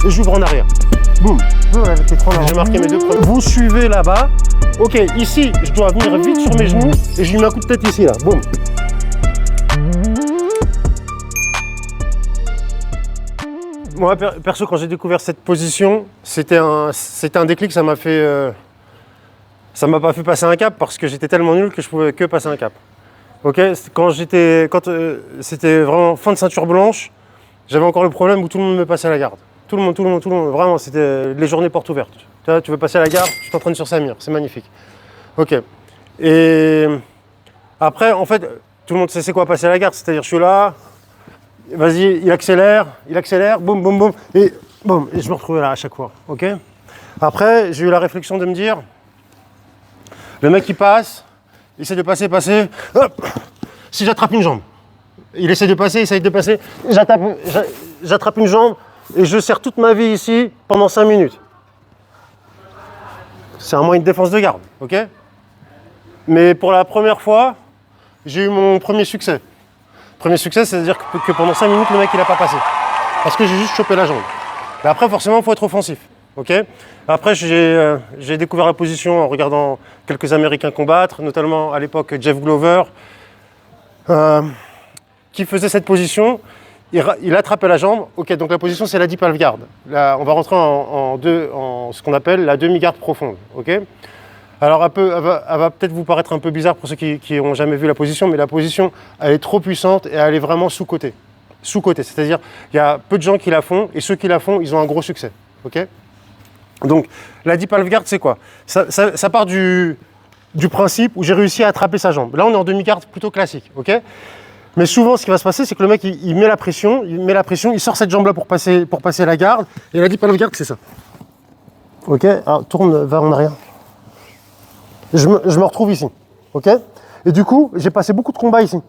et j'ouvre en arrière. Boum. J'ai marqué mes deux premiers. Vous suivez là-bas. Ok, ici, je dois venir vite sur mes genoux et je lui mets un coup de tête ici, là. Boum. Moi, perso, quand j'ai découvert cette position, c'était un déclic, ça m'a fait... ça m'a pas fait passer un cap parce que j'étais tellement nul que je pouvais que passer un cap. Ok, quand c'était vraiment fin de ceinture blanche, j'avais encore le problème où tout le monde me passait à la garde. Tout le monde, vraiment, c'était les journées portes ouvertes. Tu veux passer à la garde, tu t'entraînes sur Samir, c'est magnifique. Ok. Et après, en fait, tout le monde sait c'est quoi passer à la garde, c'est-à-dire je suis là, vas-y, il accélère, boum, boum, boum, et je me retrouvais là à chaque fois. Ok. Après, j'ai eu la réflexion de me dire, le mec il passe, il essaie de passer, hop, si j'attrape une jambe, il essaie de passer, j'attrape une jambe et je serre toute ma vie ici pendant 5 minutes. C'est un moyen de défense de garde, ok? Mais pour la première fois, j'ai eu mon premier succès. Premier succès, c'est-à-dire que pendant 5 minutes, le mec il n'a pas passé. Parce que j'ai juste chopé la jambe. Mais après, forcément, il faut être offensif. Okay. Après, j'ai découvert la position en regardant quelques Américains combattre, notamment à l'époque Jeff Glover, qui faisait cette position. Il attrapait la jambe. Ok, donc la position, c'est la deep half guard. Là, on va rentrer en ce qu'on appelle la demi-garde profonde. Okay. Alors, elle va peut-être vous paraître un peu bizarre pour ceux qui n'ont jamais vu la position, mais la position, elle est trop puissante et elle est vraiment sous-cotée. Sous-cotée, c'est-à-dire qu'il y a peu de gens qui la font et ceux qui la font, ils ont un gros succès. Okay. Donc, la deep half guard, c'est quoi? Ça part du principe où j'ai réussi à attraper sa jambe. Là, on est en demi-garde plutôt classique, ok? Mais souvent, ce qui va se passer, c'est que le mec, il met la pression, il sort cette jambe-là pour passer la garde, et la deep half guard, c'est ça. Ok? Alors, tourne vers en arrière. Je me retrouve ici, ok? Et du coup, j'ai passé beaucoup de combats ici.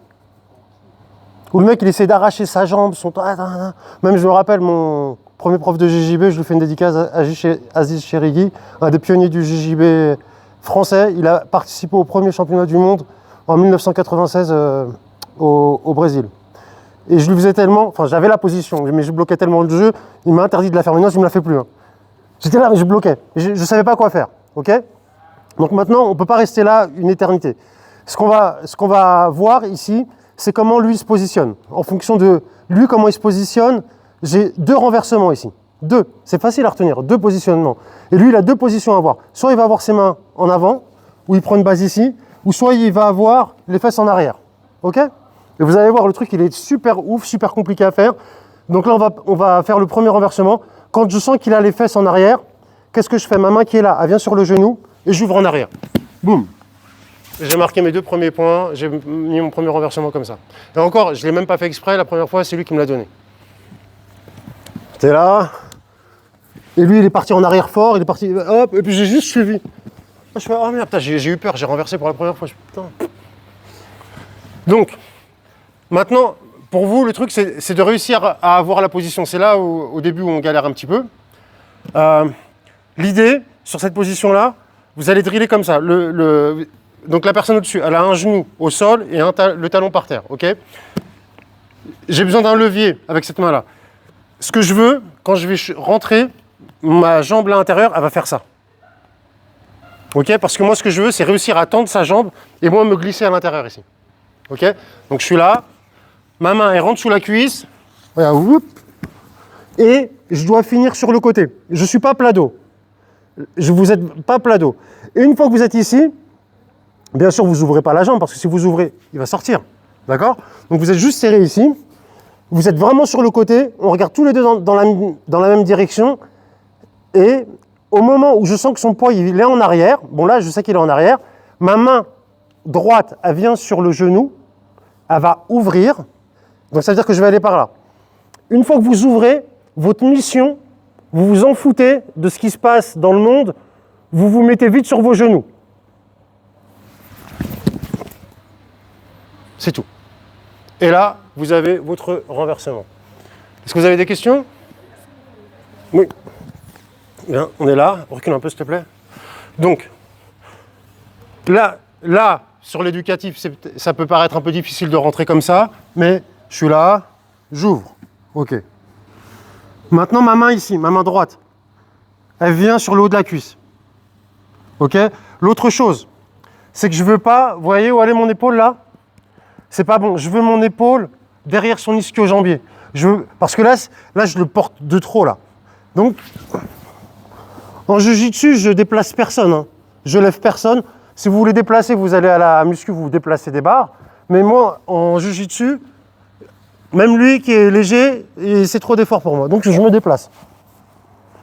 Où le mec, il essaie d'arracher sa jambe, Même, je me rappelle, mon premier prof de JJB, je lui fais une dédicace à Aziz Cherigui, un des pionniers du JJB français. Il a participé au premier championnat du monde en 1996 au Brésil. Et je lui faisais tellement, j'avais la position, mais je bloquais tellement le jeu, il m'a interdit de la faire. Maintenant, il ne me la fait plus. Hein. J'étais là, mais je bloquais. Je ne savais pas quoi faire. Ok? Donc maintenant, on ne peut pas rester là une éternité. Ce qu'on va voir ici, c'est comment lui se positionne. En fonction de lui, comment il se positionne, j'ai 2 renversements ici. 2, c'est facile à retenir, 2 positionnements. Et lui, il a 2 positions à avoir. Soit il va avoir ses mains en avant, ou il prend une base ici, ou soit il va avoir les fesses en arrière. Ok? Et vous allez voir, le truc, il est super ouf, super compliqué à faire. Donc là, on va faire le premier renversement. Quand je sens qu'il a les fesses en arrière, qu'est-ce que je fais? Ma main qui est là, elle vient sur le genou, et j'ouvre en arrière. Boum! J'ai marqué mes 2 premiers points, j'ai mis mon premier renversement comme ça. Et encore, je ne l'ai même pas fait exprès, la première fois, c'est lui qui me l'a donné. J'étais là, et lui, il est parti en arrière fort, il est parti, hop, et puis j'ai juste suivi. Je fais, oh merde, putain, j'ai eu peur, j'ai renversé pour la première fois. Putain. Donc, maintenant, pour vous, le truc, c'est de réussir à avoir la position. C'est là où, au début où on galère un petit peu. L'idée, sur cette position-là, vous allez driller comme ça. Donc la personne au-dessus, elle a un genou au sol et le talon par terre, ok? J'ai besoin d'un levier avec cette main-là. Ce que je veux, quand je vais rentrer, ma jambe là à l'intérieur, elle va faire ça. Ok? Parce que moi, ce que je veux, c'est réussir à tendre sa jambe et moi me glisser à l'intérieur ici. Ok? Donc je suis là, ma main elle rentre sous la cuisse, et je dois finir sur le côté. Je ne suis pas plat dos. Vous n'êtes pas plat dos. Et une fois que vous êtes ici, bien sûr, vous n'ouvrez pas la jambe, parce que si vous ouvrez, il va sortir. D'accord? Donc vous êtes juste serré ici. Vous êtes vraiment sur le côté. On regarde tous les deux dans la même direction. Et au moment où je sens que son poids il est en arrière, bon là, je sais qu'il est en arrière, ma main droite, elle vient sur le genou, elle va ouvrir. Donc ça veut dire que je vais aller par là. Une fois que vous ouvrez, votre mission, vous vous en foutez de ce qui se passe dans le monde, vous vous mettez vite sur vos genoux. C'est tout. Et là, vous avez votre renversement. Est-ce que vous avez des questions? Oui. Bien, on est là. Recule un peu, s'il te plaît. Donc, là, sur l'éducatif, ça peut paraître un peu difficile de rentrer comme ça, mais je suis là, j'ouvre. OK. Maintenant, ma main ici, ma main droite, elle vient sur le haut de la cuisse. Ok? L'autre chose, c'est que je veux pas, vous voyez où elle est mon épaule là? C'est pas bon, je veux mon épaule derrière son ischio-jambier. Parce que là, je le porte de trop là. Donc, en jiu-jitsu, je déplace personne. Hein. Je lève personne. Si vous voulez déplacer, vous allez à la muscu, vous déplacez des barres. Mais moi, en jiu-jitsu, même lui qui est léger, c'est trop d'effort pour moi. Donc, je me déplace.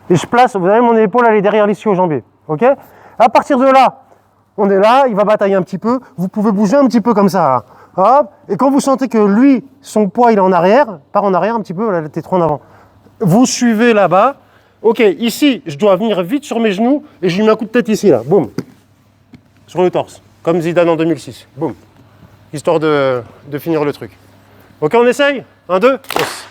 Et je place, vous voyez, mon épaule, elle est derrière l'ischio-jambier. Ok? À partir de là, on est là, il va batailler un petit peu. Vous pouvez bouger un petit peu comme ça. Là. Hop. Et quand vous sentez que lui, son poids, il est en arrière, part en arrière un petit peu, là, t'es trop en avant. Vous suivez là-bas. Ok, ici, je dois venir vite sur mes genoux et je lui mets un coup de tête ici, là. Boum. Sur le torse. Comme Zidane en 2006. Boum. Histoire de finir le truc. Ok, on essaye? 1, 2, pousse.